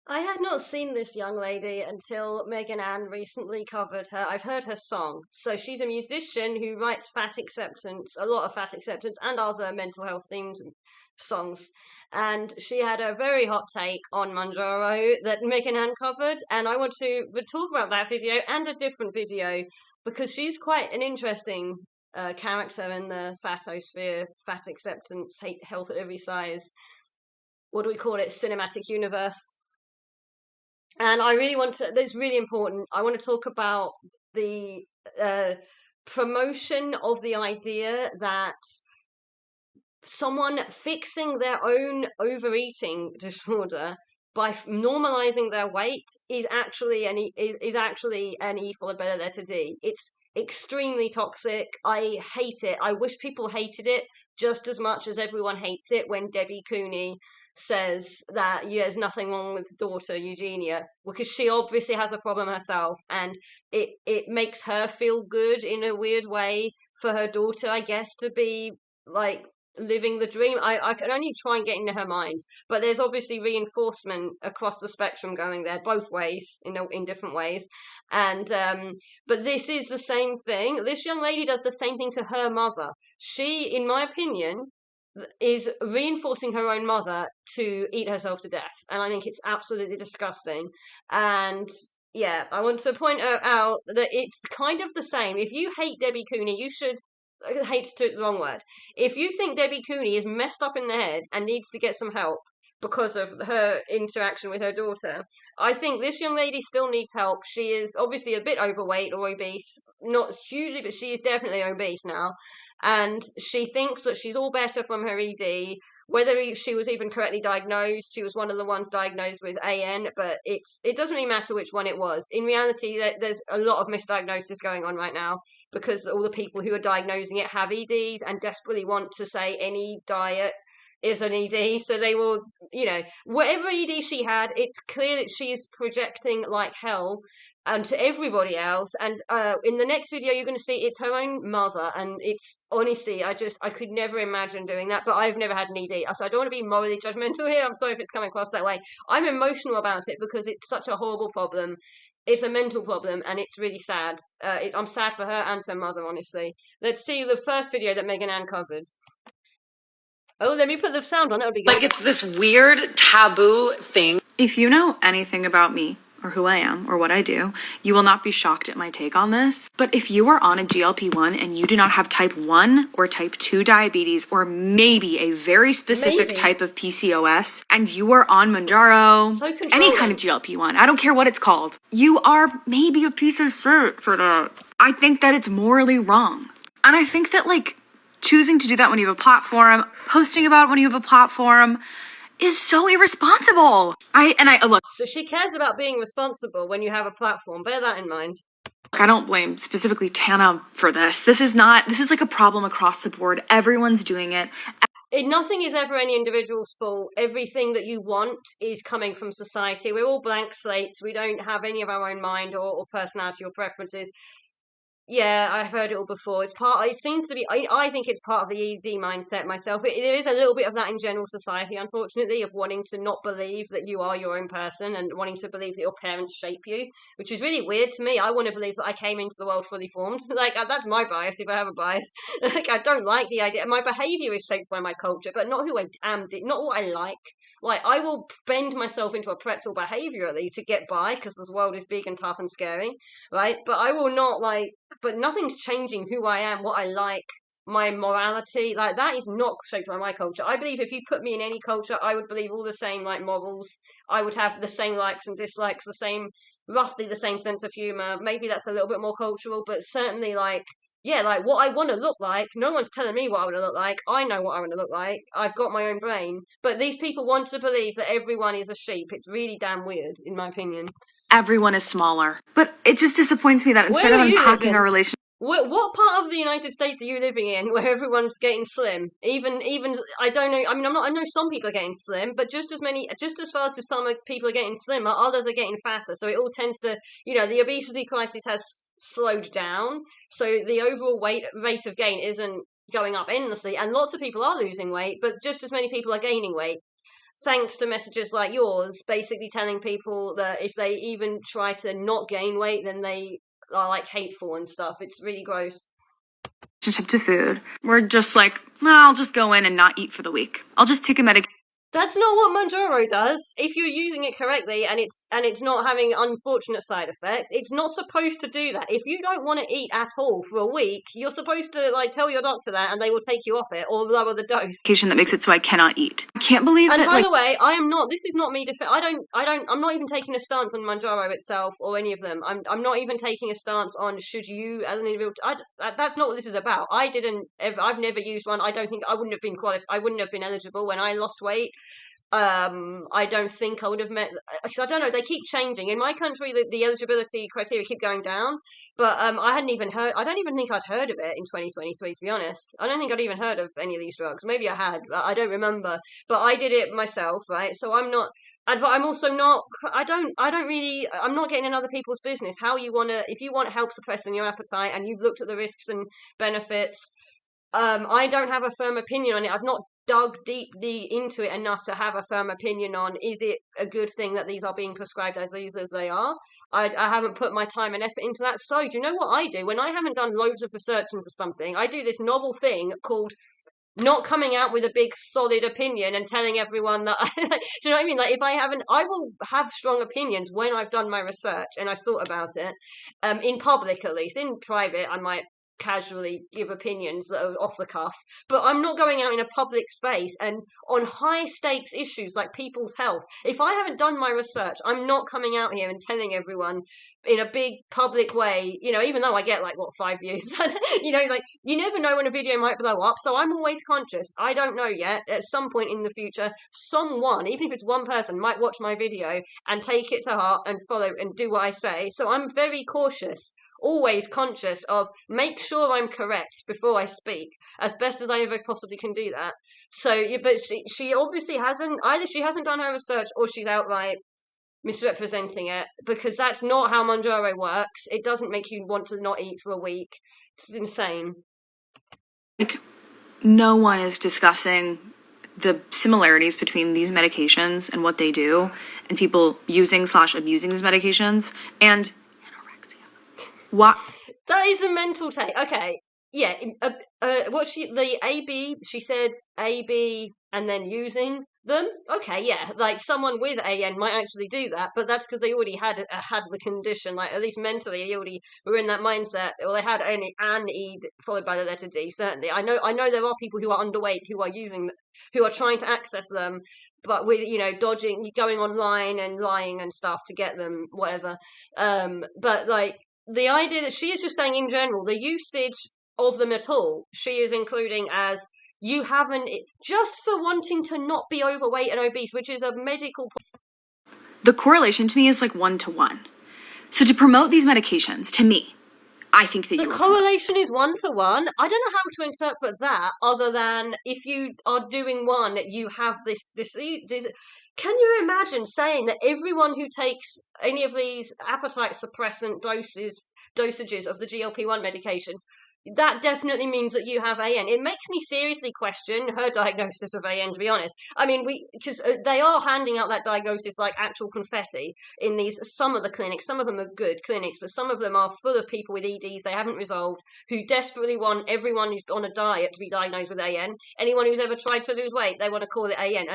I had not seen this young lady until Megan Ann recently covered her. I've heard her song. So she's a musician who writes fat acceptance, a lot of fat acceptance, and other mental health themed songs. And she had a very hot take on Manjaro that Megan Ann covered. And I want to talk about that video and a different video because she's quite an interesting character in the fatosphere, fat acceptance, hate, health at every size. What do we call it? Cinematic universe. And I really want to, that's really important. I want to talk about the uh, promotion of the idea that someone fixing their own overeating disorder by normalizing their weight is actually is actually an E for a better letter D. It's extremely toxic. I hate it. I wish people hated it just as much as everyone hates it when Debbie Cooney says that there's nothing wrong with daughter Eugenia because she obviously has a problem herself, and it makes her feel good in a weird way for her daughter, I guess, to be like living the dream. I can only try and get into her mind, but there's obviously reinforcement across the spectrum going there, both ways, in different ways. And but this is the same thing. This young lady does the same thing to her mother. She, in my opinion, is reinforcing her own mother to eat herself to death, and I think it's absolutely disgusting. And yeah, I want to point out that it's kind of the same. If you hate Debbie Cooney, you should hate's the wrong word. If you think Debbie Cooney is messed up in the head and needs to get some help because of her interaction with her daughter, I think this young lady still needs help. She is obviously a bit overweight or obese, not hugely, but she is definitely obese now. And she thinks that she's all better from her ED. Whether she was even correctly diagnosed, she was one of the ones diagnosed with AN, but it doesn't really matter which one it was. In reality, there's a lot of misdiagnosis going on right now because all the people who are diagnosing it have EDs and desperately want to say any diet is an ED. So they will, whatever ED she had, it's clear that she is projecting like hell and to everybody else. And in the next video, you're going to see it's her own mother. And it's honestly, I could never imagine doing that. But I've never had an ED. So I don't want to be morally judgmental here. I'm sorry if it's coming across that way. I'm emotional about it because it's such a horrible problem. It's a mental problem, and it's really sad. I'm sad for her and her mother, honestly. Let's see the first video that Megan Ann covered. Oh, let me put the sound on. That would be good. Like, it's this weird taboo thing. If you know anything about me, or who I am, or what I do, you will not be shocked at my take on this. But if you are on a GLP-1 and you do not have type 1 or type 2 diabetes, or maybe a very specific type of PCOS, and you are on Mounjaro, any kind of GLP-1, I don't care what it's called, you are maybe a piece of shit for that. I think that it's morally wrong. And I think that, like, choosing to do that when you have a platform, posting about it when you have a platform, is so irresponsible. Look. So she cares about being responsible when you have a platform. Bear that in mind. I don't blame specifically Tana for this. This is like a problem across the board. Everyone's doing it. Nothing is ever any individual's fault. Everything that you want is coming from society. We're all blank slates. We don't have any of our own mind or personality or preferences. Yeah, I've heard it all before. It seems to be, I think it's part of the ED mindset myself. There is a little bit of that in general society, unfortunately, of wanting to not believe that you are your own person and wanting to believe that your parents shape you, which is really weird to me. I want to believe that I came into the world fully formed. Like, that's my bias if I have a bias. Like, I don't like the idea. My behavior is shaped by my culture, but not who I am, not what I like. Like, I will bend myself into a pretzel behaviorally to get by because this world is big and tough and scary, right? But I will not, but nothing's changing who I am, what I like, my morality. Like, that is not shaped by my culture. I believe if you put me in any culture, I would believe all the same, like, morals. I would have the same likes and dislikes, roughly the same sense of humor. Maybe that's a little bit more cultural, but certainly, like, yeah, like, what I want to look like, no one's telling me what I want to look like. I know what I want to look like. I've got my own brain. But these people want to believe that everyone is a sheep. It's really damn weird, in my opinion. Everyone is smaller. But it just disappoints me that instead of unpacking our relationship... What part of the United States are you living in where everyone's getting slim? Even I don't know. I mean, I know some people are getting slim, but just as fast as some people are getting slimmer, others are getting fatter. So it all tends to, the obesity crisis has slowed down. So the overall rate of gain isn't going up endlessly, and lots of people are losing weight, but just as many people are gaining weight. thanks to messages like yours, basically telling people that if they even try to not gain weight, then they are like hateful and stuff. It's really gross. Relationship to food. We're just like, nah, I'll just go in and not eat for the week. I'll just take a medication. That's not what Mounjaro does. If you're using it correctly and it's not having unfortunate side effects, it's not supposed to do that. If you don't want to eat at all for a week, you're supposed to like tell your doctor that, and they will take you off it or lower the dose. That makes it so I cannot eat. I can't believe And that. by the way, I am not. This is not me. I'm not even taking a stance on Mounjaro itself or any of them. I'm not even taking a stance on should you as an individual. That's not what this is about. I've never used one. I don't think I wouldn't have been qualified. I wouldn't have been eligible when I lost weight. I don't think I would have met because I don't know. They keep changing in my country. The eligibility criteria keep going down, but I hadn't even heard. I don't even think I'd heard of it in 2023. To be honest, I don't think I'd even heard of any of these drugs. Maybe I had, but I don't remember. But I did it myself, right? So I'm not. But I'm also not. I don't. I don't really. I'm not getting in other people's business. How you wanna? If you want help suppressing your appetite and you've looked at the risks and benefits, I don't have a firm opinion on it. I've not dug deeply into it enough to have a firm opinion on is it a good thing that these are being prescribed as they are. I haven't put my time and effort into that. So do you know what I do when I haven't done loads of research into something? I do this novel thing called not coming out with a big solid opinion and telling everyone that do you know what I mean? Like if I haven't, I will have strong opinions when I've done my research and I've thought about it, in public at least. In private I might casually give opinions that are off the cuff, but I'm not going out in a public space and on high stakes issues like people's health. If I haven't done my research, I'm not coming out here and telling everyone in a big public way, you know, even though I get like what 5 views, you know, like you never know when a video might blow up. So I'm always conscious. I don't know yet. At some point in the future, someone, even if it's one person, might watch my video and take it to heart and follow and do what I say. So I'm very cautious, always conscious of make sure I'm correct before I speak as best as I ever possibly can do that. So yeah, but she obviously hasn't, either she hasn't done her research or she's outright misrepresenting it, because that's not how Mounjaro works. It doesn't make you want to not eat for a week. It's insane. Like, no one is discussing the similarities between these medications and what they do and people using/abusing these medications and anorexia. What? That is a mental take. Okay, yeah. The AB, she said AB and then using them. Okay, yeah. Like someone with AN might actually do that, but that's because they already had the condition. Like at least mentally, they already were in that mindset, or they had only an E followed by the letter D. Certainly, I know there are people who are underweight who are who are trying to access them, but with dodging, going online and lying and stuff to get them, whatever. But like the idea that she is just saying in general, the usage of them at all, she is including as you haven't, just for wanting to not be overweight and obese, which is a medical. The correlation to me is like 1-to-1. So to promote these medications, to me, I think that the correlation is 1-to-1. I don't know how to interpret that other than if you are doing one, you have this. Can you imagine saying that everyone who takes any of these appetite suppressant dosages of the GLP-1 medications, that definitely means that you have AN? It makes me seriously question her diagnosis of AN, to be honest. I mean, because they are handing out that diagnosis like actual confetti in some of the clinics. Some of them are good clinics, but some of them are full of people with EDs they haven't resolved, who desperately want everyone who's on a diet to be diagnosed with AN. Anyone who's ever tried to lose weight, they want to call it AN.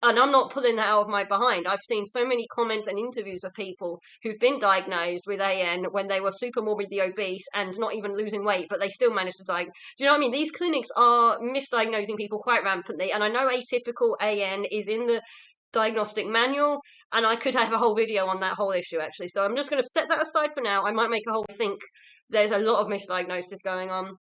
And I'm not pulling that out of my behind. I've seen so many comments and interviews of people who've been diagnosed with AN when they were super morbidly obese and not even losing weight, but they still managed to diagnose. Do you know what I mean? These clinics are misdiagnosing people quite rampantly. And I know atypical AN is in the diagnostic manual, and I could have a whole video on that whole issue, actually. So I'm just going to set that aside for now. I might make a whole think there's a lot of misdiagnosis going on.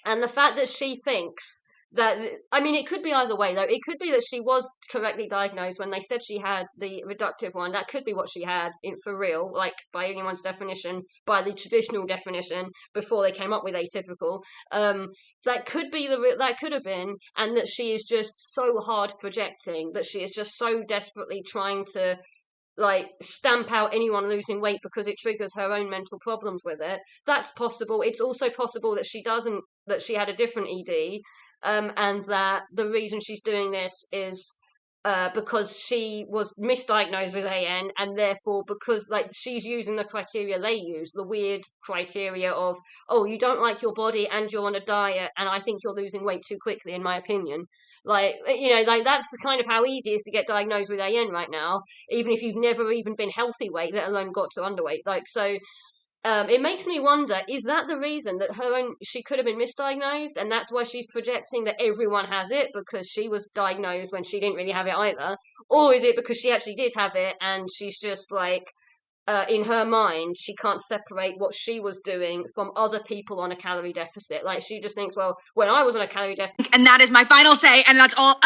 And the fact that she thinks that, I mean, it could be either way though. It could be that she was correctly diagnosed when they said she had the reductive one. That could be what she had for real, like by anyone's definition, by the traditional definition before they came up with atypical. That could be that could have been, and that she is just so hard projecting, that she is just so desperately trying to like stamp out anyone losing weight because it triggers her own mental problems with it. That's possible. It's also possible that she had a different ED, and that the reason she's doing this is because she was misdiagnosed with AN, and therefore because like she's using the criteria they use, the weird criteria of, oh, you don't like your body and you're on a diet, and I think you're losing weight too quickly, in my opinion. Like, you know, like that's the kind of how easy it is to get diagnosed with AN right now, even if you've never even been healthy weight, let alone got to underweight. Like, so it makes me wonder, is that the reason that she could have been misdiagnosed, and that's why she's projecting that everyone has it because she was diagnosed when she didn't really have it either? Or is it because she actually did have it and she's just like, in her mind, she can't separate what she was doing from other people on a calorie deficit? Like, she just thinks, well, when I was on a calorie deficit. And that is my final say, and that's all.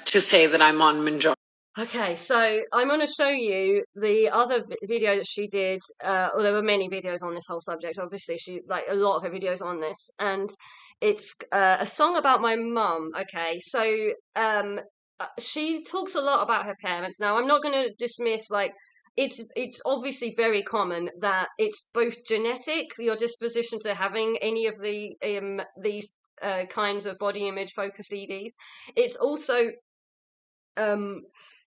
To say that I'm on Manjaro. Okay, so I'm going to show you the other video that she did. Well, there were many videos on this whole subject. Obviously, she like a lot of her videos on this, and it's a song about my mum. Okay, so she talks a lot about her parents. Now, I'm not going to dismiss like it's obviously very common that it's both genetic, your disposition to having any of these kinds of body image focused EDs. It's also um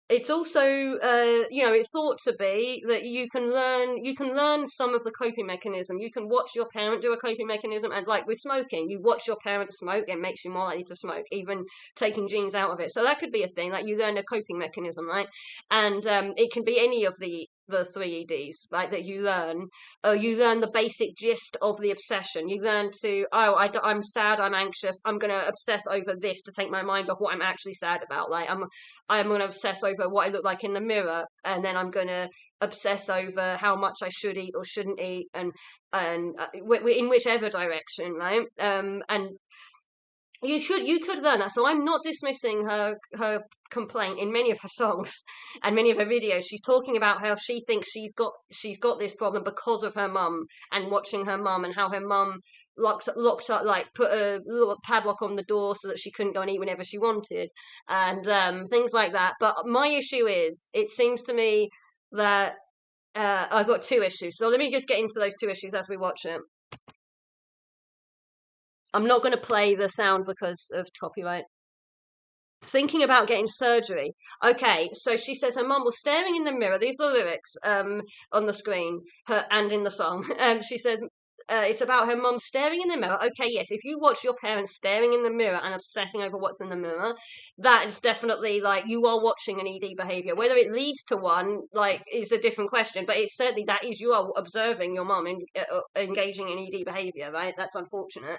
it's also you know, it's thought to be that you can learn some of the coping mechanism. You can watch your parent do a coping mechanism, and like with smoking, you watch your parent smoke, it makes you more likely to smoke, even taking genes out of it. So that could be a thing, like you learn a coping mechanism, right? And it can be any of the three EDs, right, that you learn. You learn the basic gist of the obsession. You learn to, oh, I'm sad, I'm anxious, I'm going to obsess over this to take my mind off what I'm actually sad about. Like, I'm going to obsess over what I look like in the mirror, and then I'm going to obsess over how much I should eat or shouldn't eat, and in whichever direction, right? And you could learn that. So I'm not dismissing her complaint. In many of her songs and many of her videos, she's talking about how she thinks she's got this problem because of her mum, and watching her mum, and how her mum locked up, like put a little padlock on the door so that she couldn't go and eat whenever she wanted, and things like that. But my issue is, it seems to me that I've got two issues. So let me just get into those two issues as we watch it. I'm not going to play the sound because of copyright. Thinking about getting surgery. Okay, so she says her mum was staring in the mirror. These are the lyrics on the screen, her and in the song. She says it's about her mum staring in the mirror. Okay, yes, if you watch your parents staring in the mirror and obsessing over what's in the mirror, that is definitely like you are watching an ED behavior. Whether it leads to one, like, is a different question, but it's certainly that is, you are observing your mum engaging in ED behavior, right? That's unfortunate.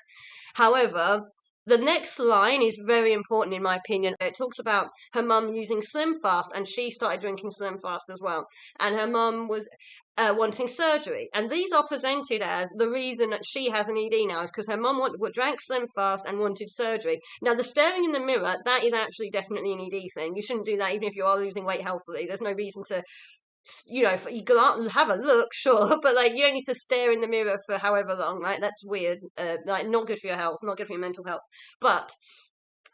However, the next line is very important in my opinion. It talks about her mum using Slim Fast, and she started drinking Slim Fast as well. And her mum was wanting surgery. And these are presented as the reason that she has an ED now is because her mum drank Slim Fast and wanted surgery. Now, the staring in the mirror, that is actually definitely an ED thing. You shouldn't do that even if you are losing weight healthily. There's no reason to, you know, you go out and have a look, sure, but like you don't need to stare in the mirror for however long, right? That's weird. Like, not good for your health, not good for your mental health. But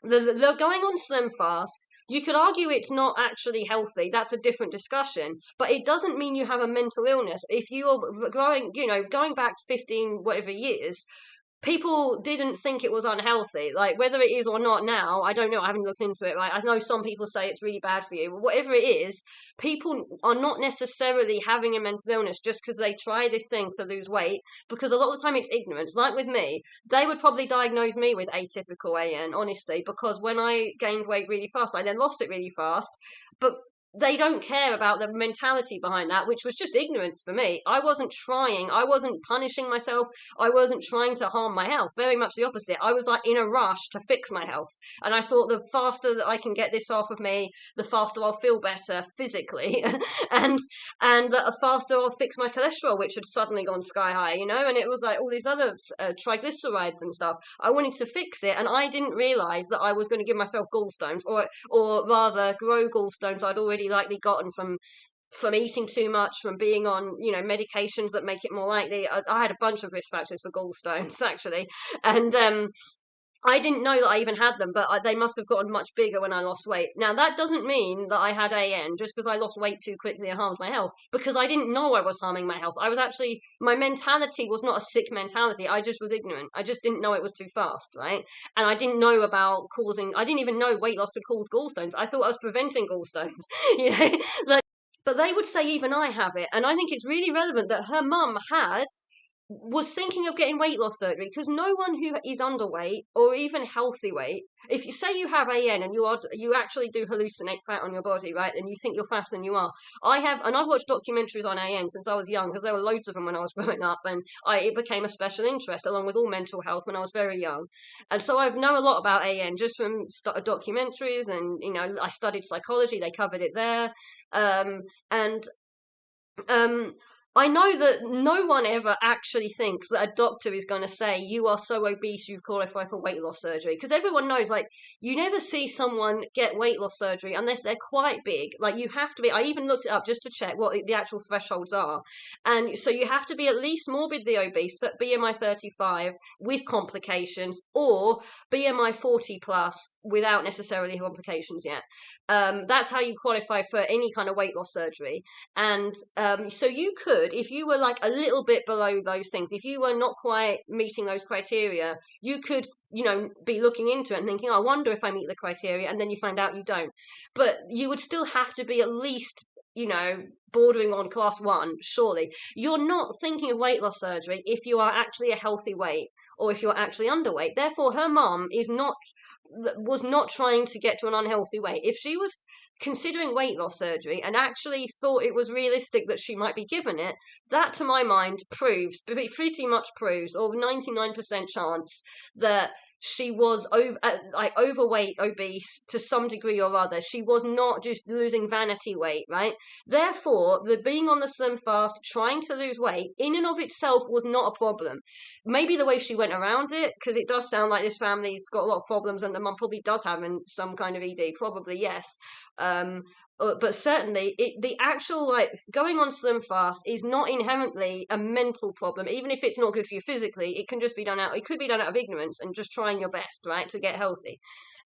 the going on Slim Fast, you could argue it's not actually healthy. That's a different discussion. But it doesn't mean you have a mental illness. If you are growing, you know, going back 15 whatever years, people didn't think it was unhealthy. Like, whether it is or not now, I don't know. I haven't looked into it. Right? I know some people say it's really bad for you, but whatever it is, people are not necessarily having a mental illness just because they try this thing to lose weight. Because a lot of the time it's ignorance. Like with me, they would probably diagnose me with atypical AN, honestly, because when I gained weight really fast, I then lost it really fast. But they don't care about the mentality behind that, which was just ignorance for me. I wasn't trying. I wasn't punishing myself. I wasn't trying to harm my health. Very much the opposite. I was like in a rush to fix my health. And I thought the faster that I can get this off of me, the faster I'll feel better physically. and the faster I'll fix my cholesterol, which had suddenly gone sky high, you know? And it was like all these other triglycerides and stuff. I wanted to fix it. And I didn't realize that I was going to give myself gallstones, or rather grow gallstones I'd already likely gotten from eating too much, from being on, you know, medications that make it more likely. I had a bunch of risk factors for gallstones actually, and I didn't know that I even had them, but they must have gotten much bigger when I lost weight. Now, that doesn't mean that I had AN just because I lost weight too quickly and harmed my health, because I didn't know I was harming my health. I was actually, my mentality was not a sick mentality. I just was ignorant. I just didn't know it was too fast, right? And I didn't know about I didn't even know weight loss could cause gallstones. I thought I was preventing gallstones, you know? But they would say even I have it. And I think it's really relevant that her mum was thinking of getting weight loss surgery, because no one who is underweight or even healthy weight, if you say you have AN and you actually do hallucinate fat on your body, right, and you think you're fatter than you are. I've watched documentaries on AN since I was young, because there were loads of them when I was growing up, and it became a special interest along with all mental health when I was very young. And so I've know a lot about AN just from documentaries, and I studied psychology, they covered it there. And I know that no one ever actually thinks that a doctor is going to say you are so obese you qualify for weight loss surgery, because everyone knows, like, you never see someone get weight loss surgery unless they're quite big. Like, you have to be, I even looked it up just to check what the actual thresholds are, and so you have to be at least morbidly obese, BMI 35 with complications, or BMI 40 plus without necessarily complications yet. That's how you qualify for any kind of weight loss surgery. And so you could, if you were like a little bit below those things, if you were not quite meeting those criteria, you could, be looking into it and thinking, I wonder if I meet the criteria, and then you find out you don't. But you would still have to be at least, bordering on class 1, surely. You're not thinking of weight loss surgery if you are actually a healthy weight, or if you're actually underweight. Therefore, her mum was not trying to get to an unhealthy weight. If she was considering weight loss surgery and actually thought it was realistic that she might be given it, that to my mind pretty much proves, or 99% chance, that she was overweight, obese to some degree or other. She was not just losing vanity weight, right? Therefore, the being on the slim fast, trying to lose weight, in and of itself was not a problem. Maybe the way she went around it, because it does sound like this family's got a lot of problems, and the mum probably does have some kind of ED, probably, yes. But certainly, the actual, like, going on slim fast is not inherently a mental problem. Even if it's not good for you physically, it can just be done it could be done out of ignorance and just trying your best, right, to get healthy.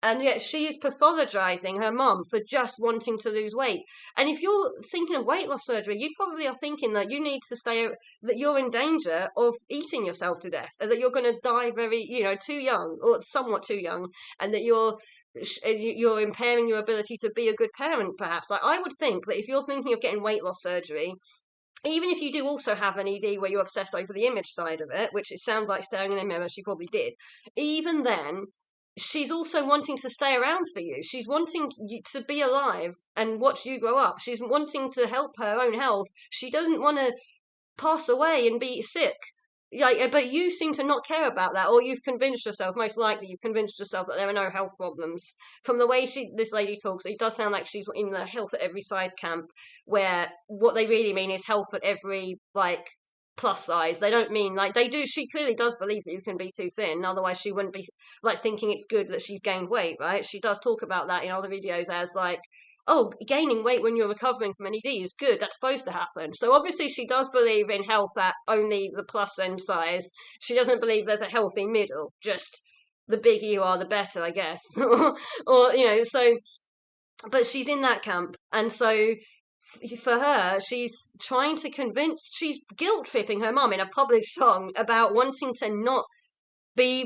And yet she is pathologizing her mum for just wanting to lose weight. And if you're thinking of weight loss surgery, you probably are thinking that you need to that you're in danger of eating yourself to death, or that you're going to die very, too young, or somewhat too young, and that you're impairing your ability to be a good parent, perhaps. Like, I would think that if you're thinking of getting weight loss surgery, even if you do also have an ED where you're obsessed over the image side of it, which it sounds like staring in a mirror, she probably did, even then, she's also wanting to stay around for you. She's wanting to be alive and watch you grow up. She's wanting to help her own health. She doesn't want to pass away and be sick. But you seem to not care about that, or you've convinced yourself, most likely you've convinced yourself, that there are no health problems. From the way this lady talks, it does sound like she's in the health at every size camp, where what they really mean is health at every, like, plus size. They don't mean, like, she clearly does believe that you can be too thin, otherwise she wouldn't be, like, thinking it's good that she's gained weight, right? She does talk about that in other videos as, like, oh, gaining weight when you're recovering from an ED is good. That's supposed to happen. So obviously she does believe in health at only the plus end size. She doesn't believe there's a healthy middle. Just the bigger you are, the better, I guess. or so. But she's in that camp, and so for her, she's she's guilt tripping her mum in a public song about wanting to not be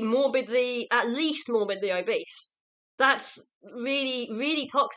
at least morbidly obese. That's really, really toxic.